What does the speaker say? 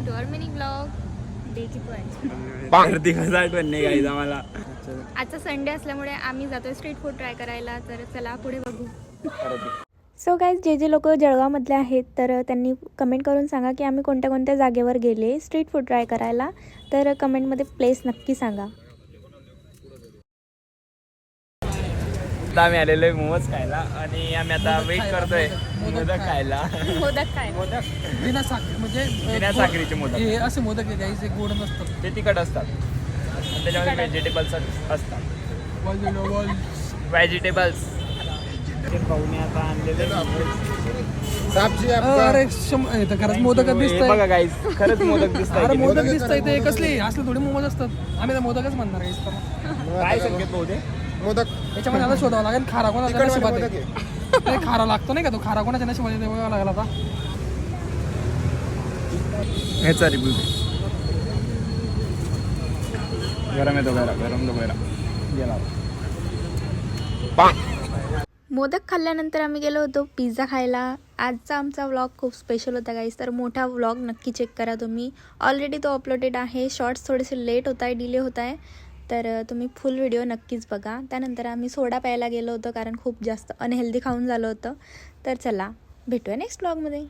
To our mini blog. डे किती आठवण नाही गाईज आम्हाला. आजचा संडे असल्यामुळे आम्ही जातोय स्ट्रीट फूड ट्राय करायला. तर चला पुढे बघू. सो गाईज, जे लोक जळगावमधले आहेत तर त्यांनी कमेंट करून सांगा की आम्ही कोणत्या कोणत्या जागेवर गेले स्ट्रीट फूड ट्राय करायला. तर कमेंटमध्ये प्लेस नक्की सांगा. आम्ही आलेलो आहे मोमोज खायला आणि आम्ही आता वेट करतोय मोदक खायला. मोदक काय? बिना साखर म्हणजे बिना साखरेचे मोदक. हे असे मोदक आहे गाईस, गोड नसतात. ते तिखट असतात आणि त्याच्यामध्ये व्हेजिटेबल्स असतात. व्हेजिटेबल्स पाहुणे आता आणलेले अरे हे तर खरंच मोदकच दिसतंय. बघा गाईज, खरंच मोदक दिसत. अरे मोदक दिसतंय ते कसले असले थोडे मोमोज असतात. आम्ही तर मोदकच म्हणणार गाईस. काय संकेत बहुते मोदक याच्यामध्ये आता शोधावं लागेल खारा कोणाच्या नशिबात आहे. नाही, खारा लागतो नाही का, तो खारा कोणाच्या नशिबात ते बघावं लागेल आता. ह्याचा रिव्ह्यू गरम येतो गरम गेला. मोदक खाल्ल्यानंतर आम्ही गेलो होतो पिझ्झा खायला. आजचा आमचा व्लॉग खूप स्पेशल होता गाईस. तर मोठा व्लॉग नक्की चेक करा तुम्ही. ऑलरेडी तो अपलोडेड आहे. शॉर्ट्स थोडेसे लेट होत आहे, डिले होत आहे. तर तुम्ही फुल व्हिडिओ नक्कीच बघा. त्यानंतर आम्ही सोडा प्यायला गेलो होतो कारण खूप जास्त अनहेल्दी खाऊन झालं होतं. तर चला भेटूया नेक्स्ट व्लॉगमध्ये.